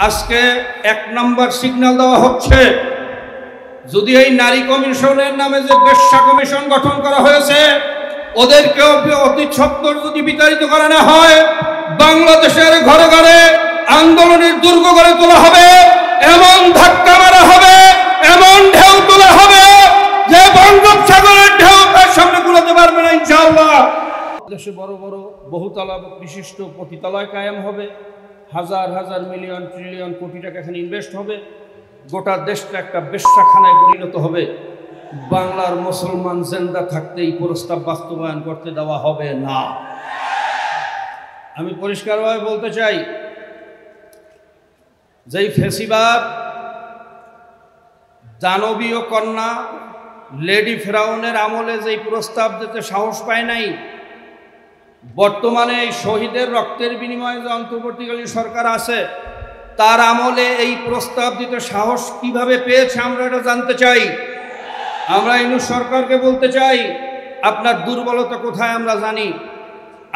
আজকে এক নম্বর সিগন্যাল দেওয়া হচ্ছে, যদি এই নারী কমিশনের নামে যে বেশ্যা কমিশন গঠন করা হয়েছে ওদেরকেও অতি সত্বর যদি বিতাড়িত করা না হয়, বাংলাদেশের ঘরে ঘরে আন্দোলনের দুর্গ গড়ে তোলা হবে, এমন ধাক্কা মারা হবে, এমন ঢেউ তোলা হবে যে বঙ্গোপসাগরের ঢেউ তার সামনে কুলাতে পারবে না ইনশাআল্লাহ। দেশে বড় বড় বহুতলা বিশিষ্ট পতিতালয় কায়েম হবে, হাজার হাজার মিলিয়ন ট্রিলিয়ন কোটি টাকা এখানে ইনভেস্ট হবে, গোটা দেশটা একটা বেশ্যাখানায় পরিণত হবে। বাংলার মুসলমান জিন্দা থাকতে এই প্রস্তাব বাস্তবায়ন করতে দেওয়া হবে না। আমি পরিষ্কারভাবে বলতে চাই, যেই ফেসিবাদ দানবীয় কন্যা লেডি ফেরাউনের আমলে যেই প্রস্তাব দিতে সাহস পায় নাই, বর্তমানে এই শহীদের রক্তের বিনিময়ে যে অন্তর্বর্তীকালীন সরকার আছে তার আমলে এই প্রস্তাব দিতে সাহস কিভাবে পেয়েছে আমরা এটা জানতে চাই। আমরা ইউনূস সরকারকে বলতে চাই, আপনার দুর্বলতা কোথায়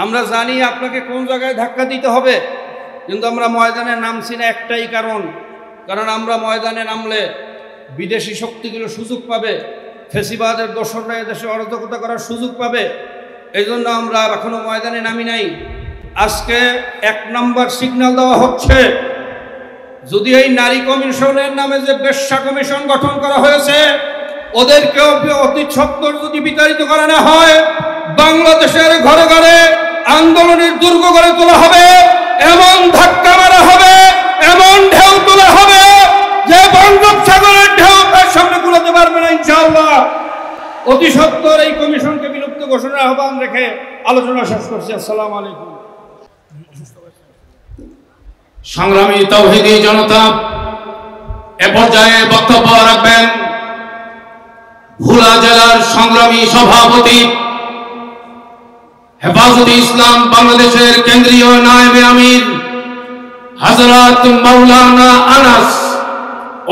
আমরা জানি আপনাকে কোন জায়গায় ধাক্কা দিতে হবে, কিন্তু আমরা ময়দানে নামছি না একটাই কারণ আমরা ময়দানে নামলে বিদেশি শক্তিগুলো সুযোগ পাবে, ফেসিবাদের দোসররা এদেশে অরাজকতা করার সুযোগ পাবে। এই জন্য আমরা এখনো ময়দানে নামি নাই। আজকে এক নম্বর সিগন্যাল দেওয়া হচ্ছে, যদি এই নারী কমিশনের নামে যে বেশ্যা কমিশন গঠন করা হয়েছে ওদেরকেও অতি সত্বর যদি বিতাড়িত করা না হয়, বাংলাদেশের ঘরে ঘরে আন্দোলনের দুর্গ গড়ে তোলা হবে, এমন ধাক্কা মারা হবে, এমন ঢেউ তোলা হবে যে বঙ্গোপসাগরের ঢেউ তার সামনে কুলাতে পারবে না ইনশাআল্লাহ। অতি সত্বর এই কমিশনকে বিলুপ্ত ঘোষণার আহ্বান রেখে আলোচনা শেষ করছি। আসসালামু আলাইকুম। সংগ্রামী তাওহীদি জনতা, এ পর্যায়ে বক্তব্য রাখবেন ভোলা জেলার সংগ্রামী সভাপতি, হেফাজতে ইসলাম বাংলাদেশের কেন্দ্রীয় নায়েবে আমির হযরত মাওলানা আনাস।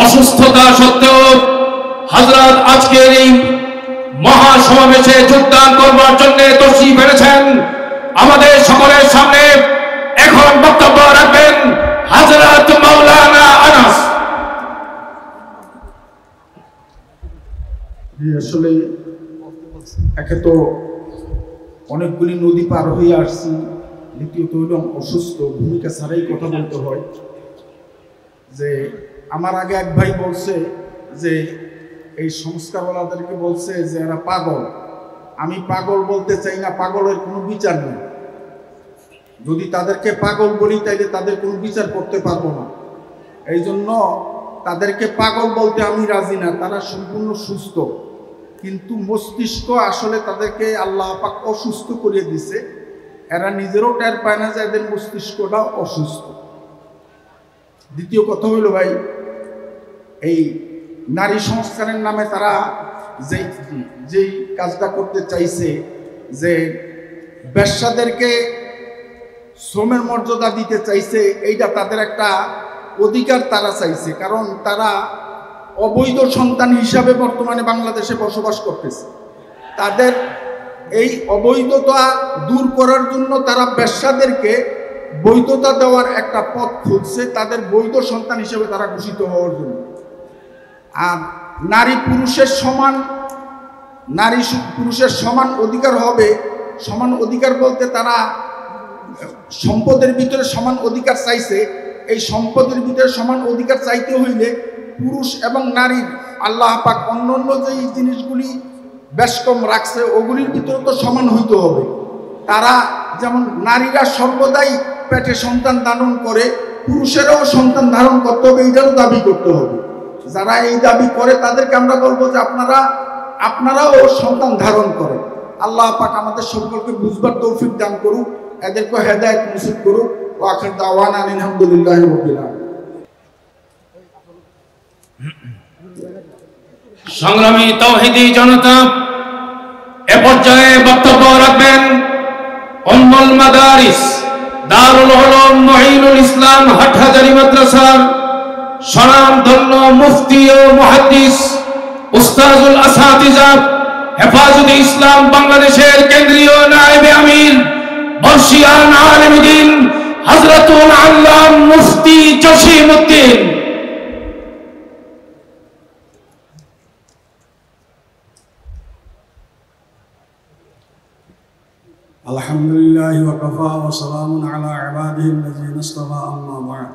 অসুস্থতা সত্ত্বেও হযরত আজকের এই মহাসমাবেশে যোগদান করবার জন্য তশরিফ এনেছেন। আমাদের সকলের সামনে এখন বক্তব্য রাখবেন হযরত মাওলানা আনাস। আসলে একে তো অনেকগুলি নদী পার হয়ে আসছি, দ্বিতীয়ত হইল অসুস্থ, ভূমিকা ছাড়াই কথা বলতে হয়। যে আমার আগে এক ভাই বলছে যে এই সংস্কারওয়ালাদেরকে বলছে যে এরা পাগল। আমি পাগল বলতে চাই না, পাগলের কোনো বিচার নেই। যদি তাদেরকে পাগল বলি তাইলে তাদের কোনো বিচার করতে পারবো না। এই জন্য তাদেরকে পাগল বলতে আমি রাজি না। তারা সম্পূর্ণ সুস্থ, কিন্তু মস্তিষ্ক আসলে তাদেরকে আল্লাহ পাক অসুস্থ করিয়ে দিছে। এরা নিজেরও টের পায় না যে এদের মস্তিষ্কটা অসুস্থ। দ্বিতীয় কথা হইল ভাই, এই নারী সংস্কারের নামে তারা যেই কাজটা করতে চাইছে, যে বেশ্যাদেরকে শ্রমের মর্যাদা দিতে চাইছে, এইটা তাদের একটা অধিকার তারা চাইছে। কারণ তারা অবৈধ সন্তান হিসাবে বর্তমানে বাংলাদেশে বসবাস করতেছে। তাদের এই অবৈধতা দূর করার জন্য তারা বেশ্যাদেরকে বৈধতা দেওয়ার একটা পথ খুঁজছে, তাদের বৈধ সন্তান হিসেবে তারা ঘোষিত হওয়ার জন্য। আর নারী পুরুষের সমান অধিকার হবে। সমান অধিকার বলতে তারা সম্পদের ভিতরে সমান অধিকার চাইছে। এই সম্পদের ভিতরে সমান অধিকার চাইতে হইলে পুরুষ এবং নারীর আল্লাহ পাক অন্যান্য যে জিনিসগুলি বেশ কম রাখছে ওগুলির ভিতরে তো সমান হইতে হবে। তারা যেমন নারীরা সর্বদাই পেটে সন্তান ধারণ করে, পুরুষেরাও সন্তান ধারণ করতে হবে, এইটারও দাবি করতে হবে। যারা এই দাবি করে তাদেরকে আমরা বলবো যে আপনারাও সন্তান ধারণ করেন। আল্লাহ পাক আমাদের সকলকে বুঝবার তৌফিক দান করুক, এদেরকে হেদায়েত নসিব করুক। ওয়া আখির দাওয়ানা আলহামদুলিল্লাহি রাব্বিল আলামিন। সংগ্রামী তাওহীদি জনতা, এ পর্যায়ে বক্তব্য রাখবেন উম্মুল মাদারিস দারুল উলুম মুঈনুল ইসলাম হাটহাজারী মাদ্রাসার স্বনামধন্য মুফতি ও মুহাদ্দিস উস্তাজুল আসাতিজা, হেফাজতে ইসলাম বাংলাদেশের কেন্দ্রীয় নায়েবে আমির বর্ষিয়ান আলেম দ্বীন হযরতুল আল্লাম মুফতি জসিমউদ্দিন। আলহামদুলিল্লাহি ওয়া কাফা ওয়া সালামুন আলা ইবাদিহিল্লাযীনা ইসতাফা, আম্মা বা'দ।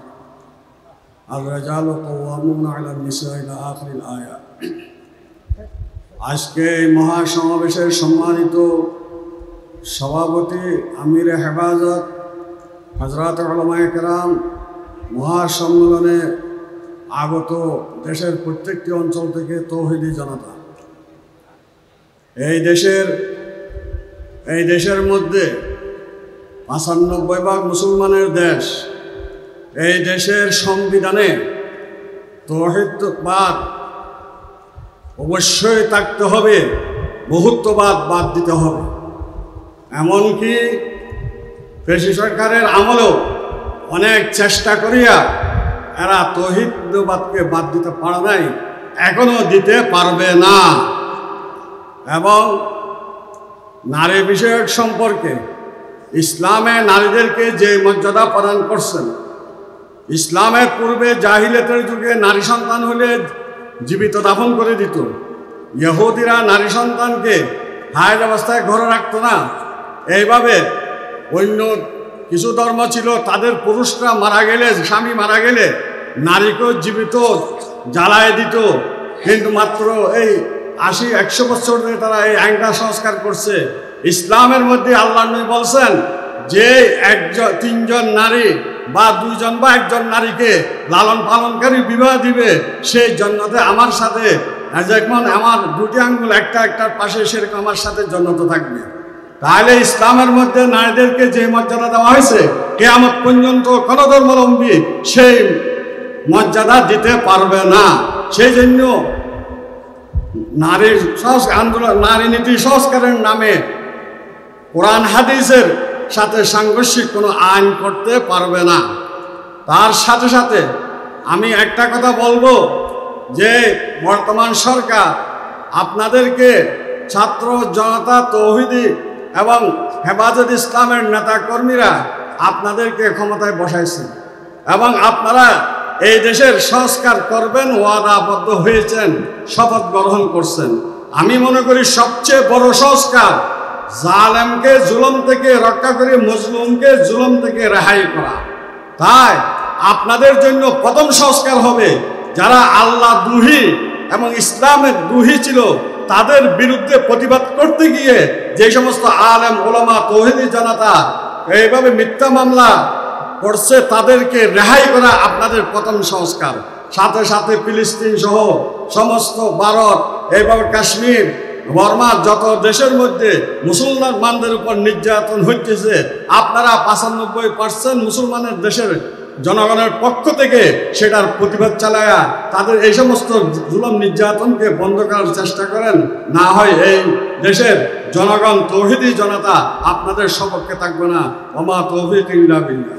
আর-রিজালু কাওয়ামুনা আলা নিসা ইলা আখিরিল আয়া। আজকে এই মহাসমাবেশের সম্মানিত সভাপতি আমিরে হেফাজত হযরত উলামায়ে কেরাম, মহাসম্মেলনে আগত দেশের প্রত্যেকটি অঞ্চল থেকে তৌহিদি জনতা, এই দেশের মধ্যে ৯৫ ভাগ মুসলমানের দেশ। এই দেশের সংবিধানে তাওহীদবাদ অবশ্যই থাকতে হবে, বহুত্ববাদ বাদ দিতে হবে। এমনকি পেশি সরকারের আমলেও অনেক চেষ্টা করিয়া এরা তাওহীদবাদকে বাদ দিতে পারে নাই, এখনো দিতে পারবে না। এবং নারী বিষয়ক সম্পর্কে ইসলামে নারীদেরকে যে মর্যাদা প্রদান করছেন, ইসলামের পূর্বে জাহিলিয়াতের যুগে নারী সন্তান হলে জীবিত দাফন করে দিত। ইহুদিরা নারী সন্তানকে হায়াত অবস্থায় ঘরে রাখত না। এইভাবে অন্য কিছু ধর্ম ছিল, তাদের পুরুষরা মারা গেলে, স্বামী মারা গেলে নারীকেও জীবিত জ্বালায় দিত। কিন্তু মাত্র এই ৮০-১০০ বছর ধরে তারা এই আইনটা সংস্কার করছে। ইসলামের মধ্যে আল্লাহ নবী বলছেন যে তিনজন নারী বা দুইজন বা একজন নারীকে লালন পালনকারী বিবাহ দিবে, সেই জান্নাতে আমার সাথে, যেমন আমার দুটি আঙ্গুল একটার পাশে, সেরকম আমার সাথে জান্নাতে থাকবে। তাহলে ইসলামের মধ্যে নারীদেরকে যে মর্যাদা দেওয়া হয়েছে, কিয়ামত পর্যন্ত কোন ধর্মাবলম্বী সেই মর্যাদা দিতে পারবে না। সেই জন্য নারী আন্দোলন, নারী নীতি সংস্কারের নামে কোরআন হাদিসের সাথে সাংঘর্ষিক কোনো আইন করতে পারবে না। তার সাথে সাথে আমি একটা কথা বলবো যে বর্তমান সরকার আপনাদেরকে ছাত্র জনতা, তৌহিদি এবং হেফাজত ইসলামের নেতা কর্মীরা আপনাদেরকে ক্ষমতায় বসাইছে এবং আপনারা এই দেশের সংস্কার করবেন ওয়াদাবদ্ধ হয়েছেন, শপথ গ্রহণ করছেন। আমি মনে করি সবচেয়ে বড় সংস্কার জালেমকে জুলুম থেকে রক্ষা করে মজলুমকে জুলুম থেকে রেহাই করা। তাই আপনাদের জন্য প্রথম সংস্কার হবে যারা আল্লাহ দ্রোহী এবং ইসলামের দ্রোহী ছিল, তাদের বিরুদ্ধে প্রতিবাদ করতে গিয়ে যে সমস্ত আলেম ওলামা তৌহিদি জনতা এইভাবে মিথ্যা মামলা করছে, তাদেরকে রেহাই করা আপনাদের প্রথম সংস্কার। সাথে সাথে ফিলিস্তিন সহ সমস্ত ভারত, এইভাবে কাশ্মীর, বর্মা, যত দেশের মধ্যে মুসলমানদের উপর নির্যাতন হচ্ছে, আপনারা ৯৫% মুসলমানের দেশের জনগণের পক্ষ থেকে সেটার প্রতিবাদ চালায়া তাদের এই সমস্ত জুলুম নির্যাতনকে বন্ধ করার চেষ্টা করেন। না হয় এই দেশের জনগণ, তৌহিদি জনতা আপনাদের সপক্ষে থাকবে না। ওমা তৌফিক ইল্লা বিল্লাহ।